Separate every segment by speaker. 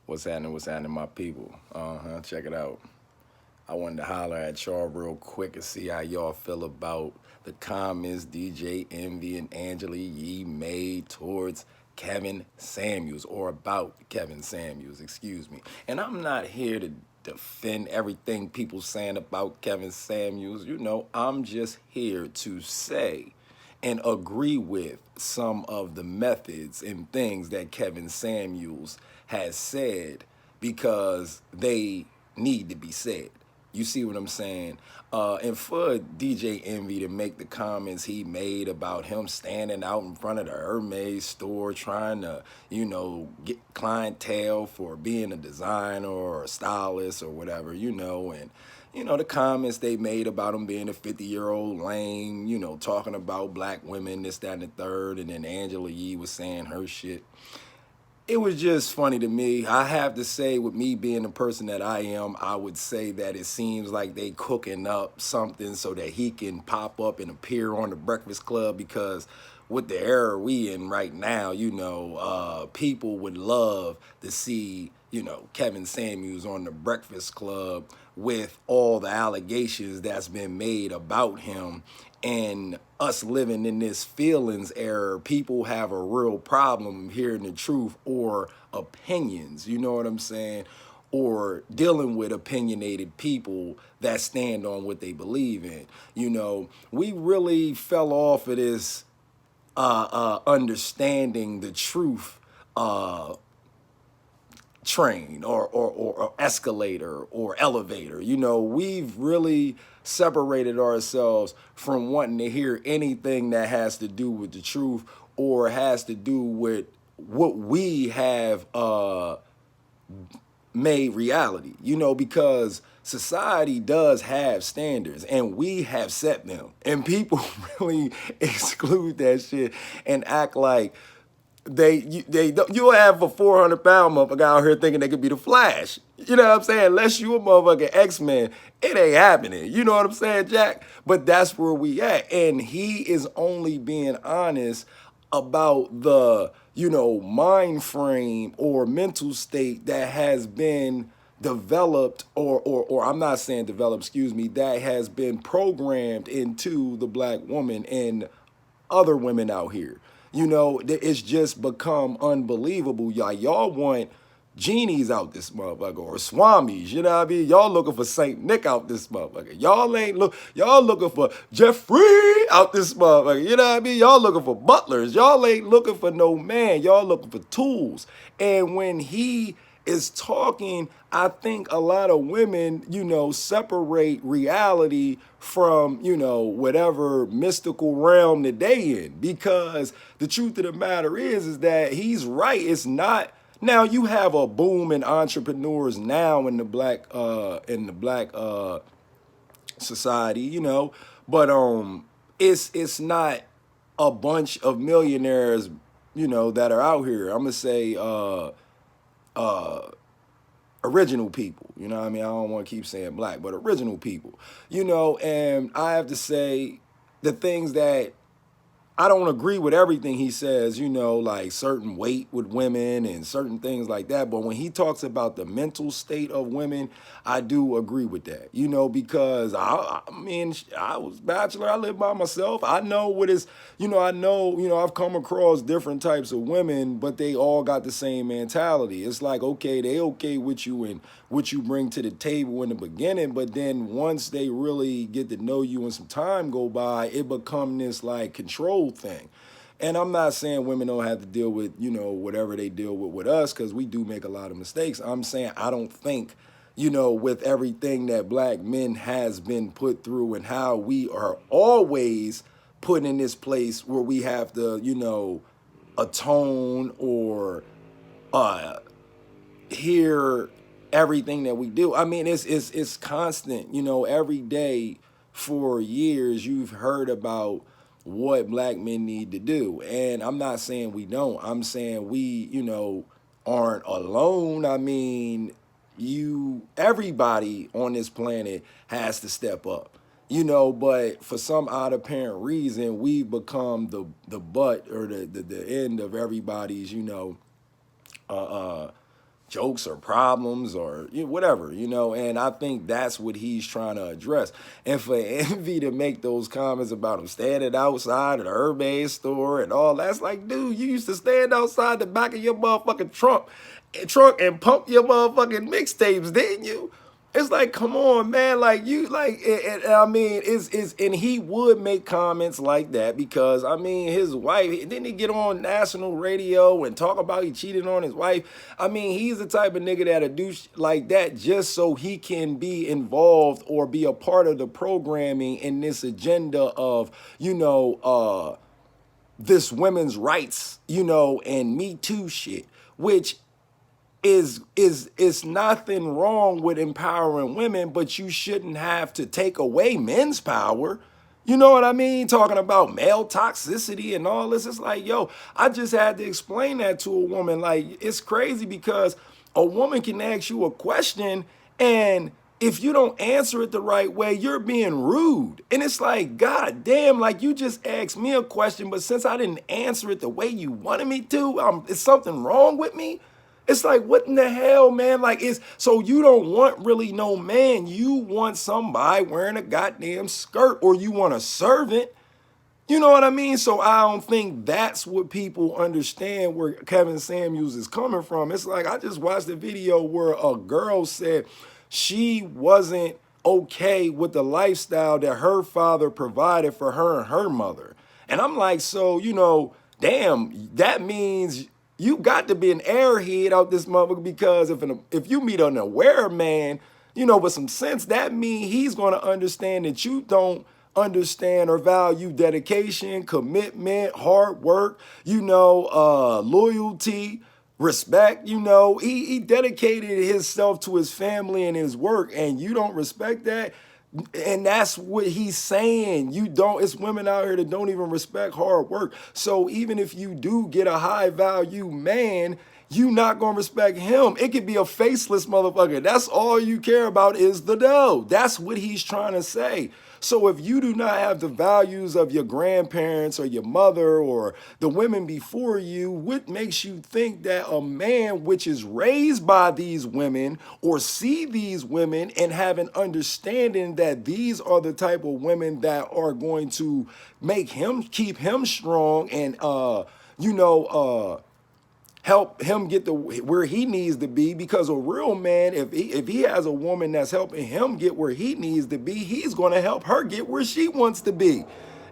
Speaker 1: What's happening, my people? Check it out. I wanted to holler at y'all real quick and see how y'all feel about the comments DJ Envy and Angela Yee made towards Kevin Samuels, or about Kevin Samuels, excuse me. And I'm not here to defend everything people saying about Kevin Samuels. I'm just here to say and agree with some of the methods and things that Kevin Samuels has said because they need to be said. You see what I'm saying? And for DJ Envy to make the comments he made about him standing out in front of the Hermes store trying to, get clientele for being a designer or a stylist or whatever, and the comments they made about him being a 50-year-old lame, talking about black women, this, that, and the third, and then Angela Yee was saying her shit. It was just funny to me. I have to say, with me being the person that I am, I would say that it seems like they cooking up something so that he can pop up and appear on the Breakfast Club, because with the era we in right now, people would love to see, Kevin Samuels on the Breakfast Club with all the allegations that's been made about him. And us living in this feelings era, people have a real problem hearing the truth or opinions, you know what I'm saying? Or dealing with opinionated people that stand on what they believe in. We really fell off of this understanding the truth train or escalator or elevator. We've really separated ourselves from wanting to hear anything that has to do with the truth or has to do with what we have made reality, because society does have standards and we have set them, and people really exclude that shit and act like you'll have a 400-pound motherfucker out here thinking they could be the Flash. You know what I'm saying? Unless you a motherfucking X-Men, it ain't happening. You know what I'm saying, Jack? But that's where we at. And he is only being honest about the, mind frame or mental state that has been developed, or I'm not saying developed, excuse me, that has been programmed into the black woman and other women out here. It's just become unbelievable. Y'all want genies out this motherfucker, or swamis, you know what I mean? Y'all looking for Saint Nick out this motherfucker. Y'all looking for Jeffrey out this motherfucker. You know what I mean? Y'all looking for butlers. Y'all ain't looking for no man. Y'all looking for tools. And when he is talking, I think a lot of women, separate reality from, whatever mystical realm that they in. Because the truth of the matter is that he's right. It's not. Now you have a boom in entrepreneurs now in the black society, but it's not a bunch of millionaires, that are out here. I'm gonna say original people, you know what I mean? I don't want to keep saying black, but original people, and I have to say the things that I don't agree with everything he says, like certain weight with women and certain things like that. But when he talks about the mental state of women, I do agree with that, because I was bachelor. I live by myself. I know what is, I've come across different types of women, but they all got the same mentality. It's like, okay, they okay with you and what you bring to the table in the beginning. But then once they really get to know you and some time go by, it become this like control thing. And I'm not saying women don't have to deal with, whatever they deal with us, because we do make a lot of mistakes. I'm saying I don't think, with everything that black men has been put through and how we are always put in this place where we have to, atone or hear everything that we do. I mean, it's constant, every day for years you've heard about what black men need to do. And I'm not saying we don't. I'm saying we, aren't alone. I mean, everybody on this planet has to step up. But for some odd apparent reason, we've become the butt or the end of everybody's, jokes or problems or whatever, and I think that's what he's trying to address. And for Envy to make those comments about him standing outside of the Hermes store and all that's like, dude, you used to stand outside the back of your motherfucking trunk and pump your motherfucking mixtapes, didn't you? It's like, come on, man. Like you, like, I mean, and he would make comments like that because, I mean, his wife. Didn't he get on national radio and talk about he cheated on his wife? I mean, he's the type of nigga that'll do like that just so he can be involved or be a part of the programming in this agenda of, this women's rights, and Me Too shit, which is nothing wrong with empowering women, but you shouldn't have to take away men's power. You know what I mean? Talking about male toxicity and all this. It's like, yo, I just had to explain that to a woman. Like, it's crazy because a woman can ask you a question and if you don't answer it the right way, you're being rude. And it's like, God damn, like you just asked me a question, but since I didn't answer it the way you wanted me to, is something wrong with me? It's like, what in the hell, man? Like, so you don't want really no man. You want somebody wearing a goddamn skirt, or you want a servant. You know what I mean? So I don't think that's what people understand where Kevin Samuels is coming from. It's like, I just watched a video where a girl said she wasn't okay with the lifestyle that her father provided for her and her mother. And I'm like, so, damn, that means you got to be an airhead out this motherfucker, because if you meet an aware man, with some sense, that means he's going to understand that you don't understand or value dedication, commitment, hard work, loyalty, respect. He dedicated himself to his family and his work, and you don't respect that. And that's what he's saying. It's women out here that don't even respect hard work. So even if you do get a high value man, you not gonna respect him. It could be a faceless motherfucker. That's all you care about is the dough. That's what he's trying to say. So if you do not have the values of your grandparents or your mother or the women before you, what makes you think that a man which is raised by these women or see these women and have an understanding that these are the type of women that are going to keep him strong and help him get to where he needs to be? Because a real man, if he has a woman that's helping him get where he needs to be, he's going to help her get where she wants to be.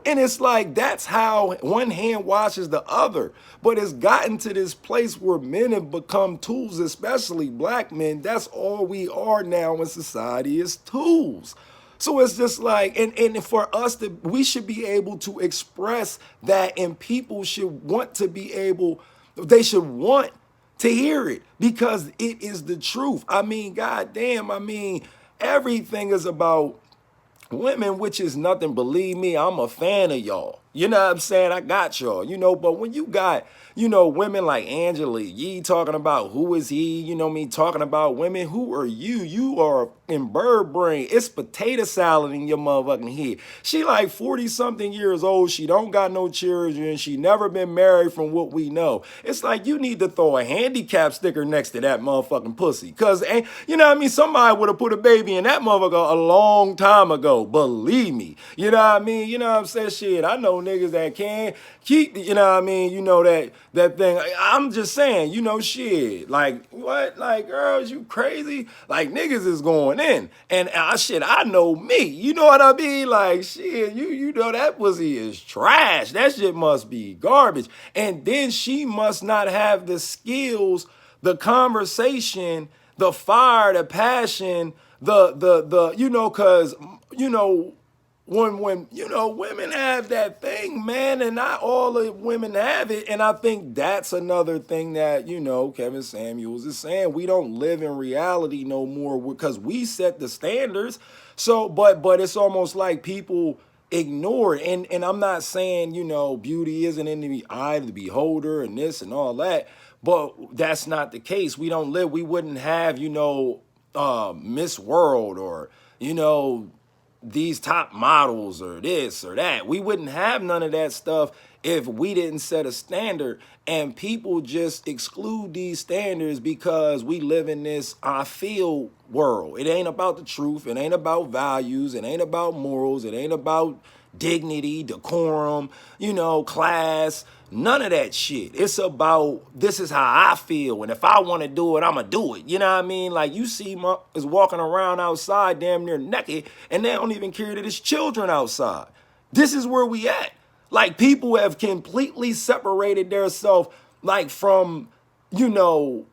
Speaker 1: And it's like, that's how one hand washes the other. But it's gotten to this place where men have become tools, especially black men. That's all we are now in society, is tools. So it's just like, and for us we should be able to express that, and people should want to be able, they should want to hear it because it is the truth. I mean, goddamn, everything is about women, which is nothing. Believe me, I'm a fan of y'all. You know what I'm saying? I got y'all, but when you got, women like Angela Yee talking about who is he, me talking about women, who are you? You are in bird brain. It's potato salad in your motherfucking head. She like 40 something years old. She don't got no children. She never been married from what we know. It's like, you need to throw a handicap sticker next to that motherfucking pussy. Cause somebody would have put a baby in that motherfucker a long time ago. Believe me. You know what I mean? You know what I'm saying? Shit, I know niggas that can keep, that thing. I'm just saying, shit. Like, what? Like, girls, you crazy? Like, niggas is going in. And I know me. You know what I mean? Like, shit, you know that pussy is trash. That shit must be garbage. And then she must not have the skills, the conversation, the fire, the passion, cause, when women have that thing, man, and not all the women have it. And I think that's another thing that, Kevin Samuels is saying. We don't live in reality no more because we set the standards. So, but it's almost like people ignore it. And I'm not saying, beauty isn't in the eye of the beholder and this and all that, but that's not the case. We wouldn't have, Miss World or, these top models or this or that. We wouldn't have none of that stuff if we didn't set a standard, and people just exclude these standards because we live in this I feel world. It ain't about the truth. It ain't about values. It ain't about morals. It ain't about dignity, decorum, class, none of that shit. It's about, this is how I feel, and if I want to do it, I'm going to do it. You know what I mean? Like, you see is walking around outside damn near naked, and they don't even care that it's children outside. This is where we at. Like, people have completely separated themselves, like, from, universal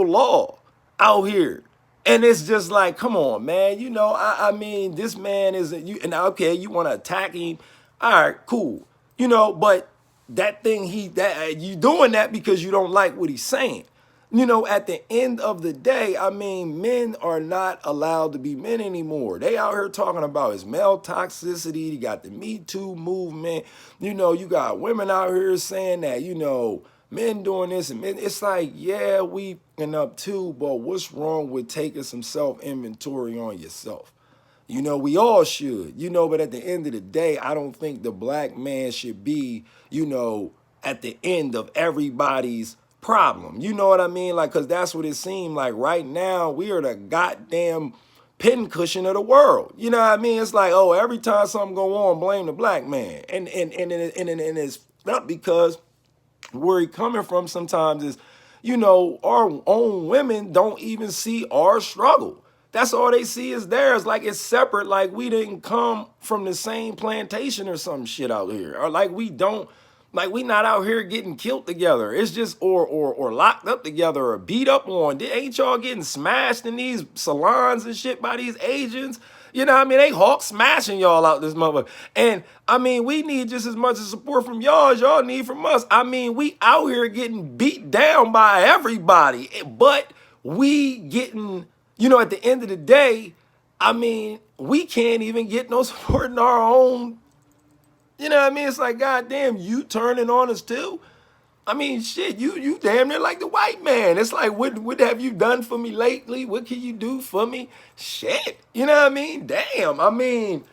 Speaker 1: law out here. And it's just like, come on, man. I mean, this man is, and okay, you want to attack him. All right, cool. But that thing, you doing that because you don't like what he's saying. At the end of the day, I mean, men are not allowed to be men anymore. They out here talking about his male toxicity. You got the Me Too movement. You got women out here saying that, men doing this, and men, it's like, yeah, we up too, but what's wrong with taking some self-inventory on yourself? We all should, but at the end of the day, I don't think the black man should be, at the end of everybody's problem. You know what I mean? Like, because that's what it seemed like. Right now, we are the goddamn pincushion of the world. You know what I mean? It's like, oh, every time something go on, blame the black man. And it's not, because where he coming from sometimes is, our own women don't even see our struggle. That's all they see is theirs. Like, it's separate. Like, we didn't come from the same plantation or some shit out here. Or like, we not out here getting killed together. It's just, or locked up together or beat up on. Ain't y'all getting smashed in these salons and shit by these agents? You know what I mean? They hawk smashing y'all out this motherfucker. And I mean, we need just as much support from y'all as y'all need from us. I mean, we out here getting beat down by everybody, but we getting, at the end of the day, I mean, we can't even get no support in our own. You know what I mean? It's like, goddamn, you turning on us too? I mean, shit, you damn near like the white man. It's like, what have you done for me lately? What can you do for me? Shit, you know what I mean? Damn, I mean,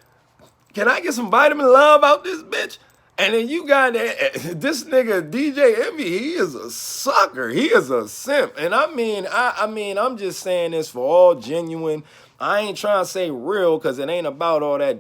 Speaker 1: can I get some vitamin love out this bitch? And then you got this nigga, DJ Envy, he is a sucker. He is a simp. And I mean, I'm just saying this for all genuine. I ain't trying to say real, because it ain't about all that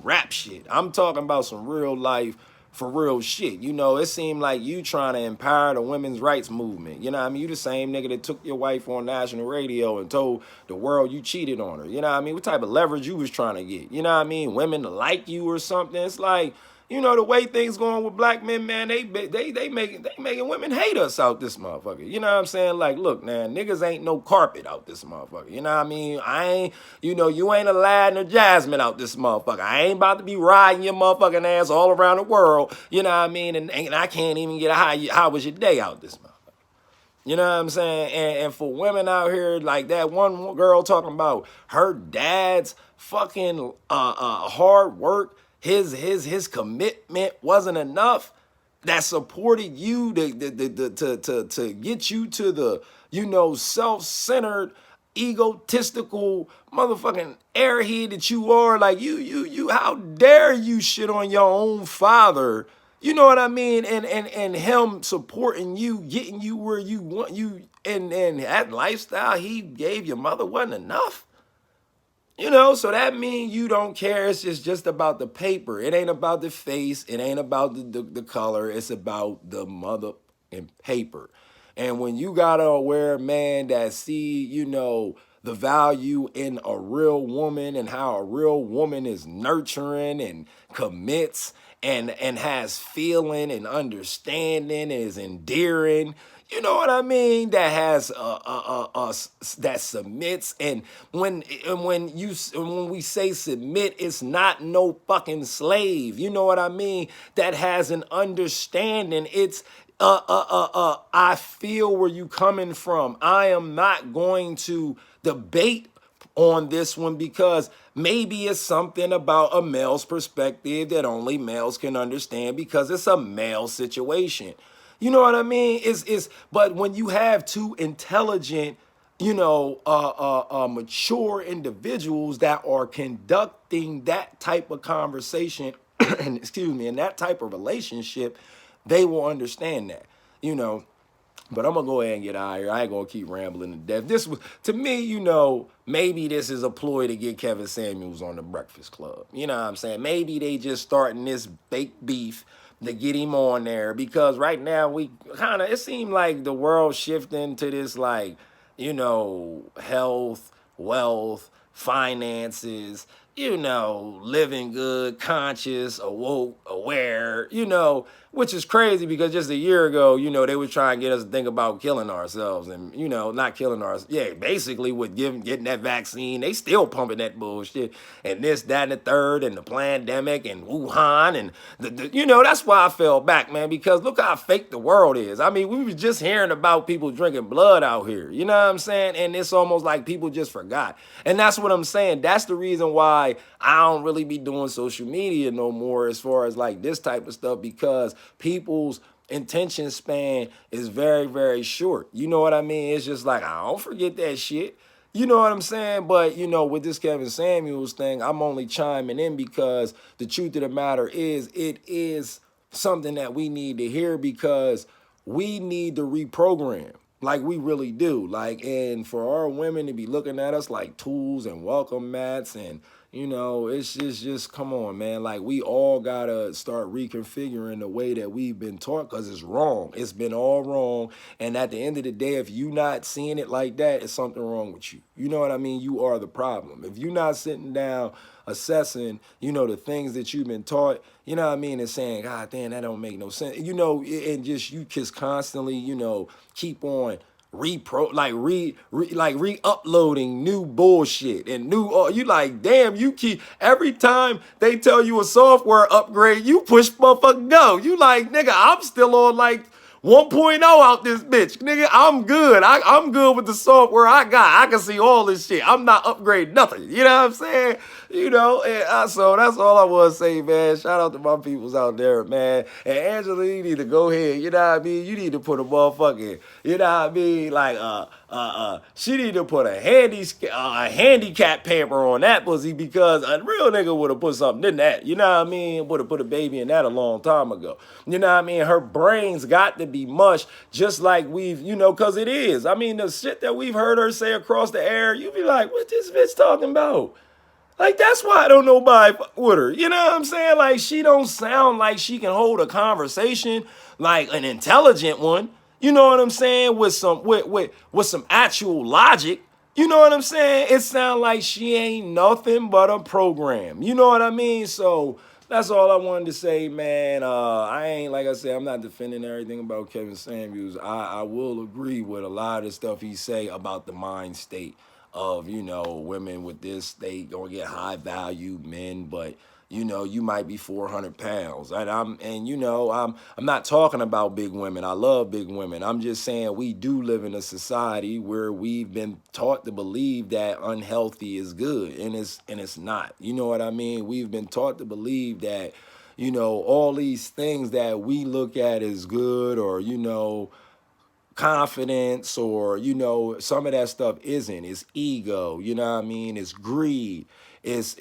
Speaker 1: rap shit. I'm talking about some real life, for real shit. It seemed like you trying to empower the women's rights movement. You know what I mean? You the same nigga that took your wife on national radio and told the world you cheated on her. You know what I mean? What type of leverage you was trying to get? You know what I mean? Women to like you or something. It's like, the way things going with black men, man, they making women hate us out this motherfucker. You know what I'm saying? Like, look, man, niggas ain't no carpet out this motherfucker. You know what I mean? I ain't, you ain't Aladdin or Jasmine out this motherfucker. I ain't about to be riding your motherfucking ass all around the world. You know what I mean? And I can't even get a how was your day out this motherfucker. You know what I'm saying? And for women out here, like that one girl talking about her dad's fucking hard work, his commitment wasn't enough, that supported you to get you to the self-centered, egotistical motherfucking airhead that you are. Like, you how dare you shit on your own father? You know what I mean? And him supporting you, getting you where you want you, and that lifestyle he gave your mother wasn't enough. So that means you don't care. It's just about the paper. It ain't about the face. It ain't about the color. It's about the mother and paper. And when you got to aware man that see, the value in a real woman and how a real woman is nurturing and commits and has feeling and understanding, is endearing, you know what I mean? That has that submits, and when we say submit, it's not no fucking slave. You know what I mean? That has an understanding. It's I feel where you coming from. I am not going to debate on this one because maybe it's something about a male's perspective that only males can understand because it's a male situation. You know what I mean? But when you have two intelligent, mature individuals that are conducting that type of conversation and excuse me, in that type of relationship, they will understand that, you know. But I'm gonna go ahead and get out of here. I ain't gonna keep rambling to death. This was, to me, maybe this is a ploy to get Kevin Samuels on the Breakfast Club. You know what I'm saying? Maybe they just starting this fake beef to get him on there, because right now we it seemed like the world shifting to this, like, health, wealth, finances, living good, conscious, awoke, aware, which is crazy because just a year ago, they were trying to get us to think about killing ourselves and, not killing ourselves. Yeah, basically with getting that vaccine, they still pumping that bullshit and this, that, and the third, and the pandemic and Wuhan. And, that's why I fell back, man, because look how fake the world is. I mean, we were just hearing about people drinking blood out here, you know what I'm saying? And it's almost like people just forgot. And that's what I'm saying. That's the reason why I don't really be doing social media no more as far as like this type of stuff, because people's attention span is very, very short. You know what I mean? It's just like, I don't forget that shit. You know what I'm saying? But, with this Kevin Samuels thing, I'm only chiming in because the truth of the matter is, it is something that we need to hear, because we need to reprogram. Like, we really do. Like, and for our women to be looking at us like tools and welcome mats, and, it's just come on, man. Like, we all gotta start reconfiguring the way that we've been taught, because it's wrong. It's been all wrong. And at the end of the day, if you not seeing it like that, it's something wrong with you. You know what I mean? You are the problem. If you're not sitting down assessing, the things that you've been taught, you know what I mean, and saying, God damn, that don't make no sense. And just you just constantly, keep on re-uploading new bullshit and new, you like, damn, you keep, every time they tell you a software upgrade, you push motherfucking go. You like, nigga, I'm still on like 1.0 out this bitch. Nigga, I'm good. I'm good with the software I got. I can see all this shit. I'm not upgrading nothing. You know what I'm saying? So that's all I want to say, man. Shout out to my peoples out there, man. And Angela, you need to go ahead. You know what I mean? You need to put a motherfucking, you know what I mean? Like, she need to put a handicap pamper on that pussy, because a real nigga would have put something in that. You know what I mean? Would have put a baby in that a long time ago. You know what I mean? Her brain's got to be mush, just like we've, because it is. I mean, the shit that we've heard her say across the air, you be like, what this bitch talking about? Like, that's why I don't nobody fuck with her. You know what I'm saying? Like, she don't sound like she can hold a conversation like an intelligent one. You know what I'm saying? With some actual logic. You know what I'm saying? It sounds like she ain't nothing but a program. You know what I mean? So that's all I wanted to say, man. I ain't, like I said, I'm not defending everything about Kevin Samuels. I will agree with a lot of the stuff he say about the mind state of, women with this, they gonna get high value men, but you might be 400 pounds. I'm not talking about big women. I love big women. I'm just saying we do live in a society where we've been taught to believe that unhealthy is good, and it's not. You know what I mean? We've been taught to believe that, all these things that we look at as good, or, confidence, or some of that stuff isn't. It's ego, you know what I mean? It's greed. It's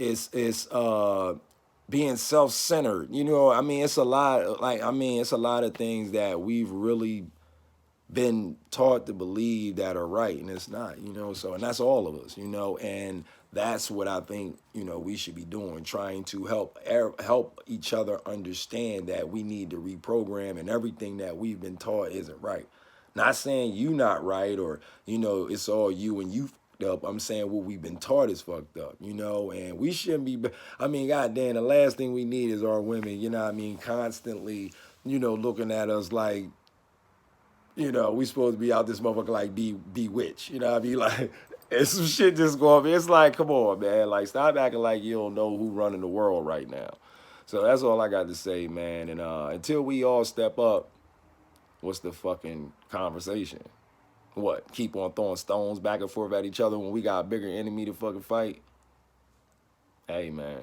Speaker 1: being self-centered. I mean, it's a lot, it's a lot of things that we've really been taught to believe that are right, and it's not. So, and that's all of us, and that's what I think, we should be doing, trying to help each other understand that we need to reprogram, and everything that we've been taught isn't right. Not saying you not right, or, it's all you and you fucked up. I'm saying what we've been taught is fucked up, and we shouldn't be, I mean, goddamn, the last thing we need is our women, constantly, looking at us like, we supposed to be out this motherfucker like bewitched, you know what I mean? Like, and some shit just going, it's like, come on, man, like, stop acting like you don't know who running the world right now. So that's all I got to say, man, and until we all step up, what's the fucking conversation? What? Keep on throwing stones back and forth at each other when we got a bigger enemy to fucking fight? Hey, man.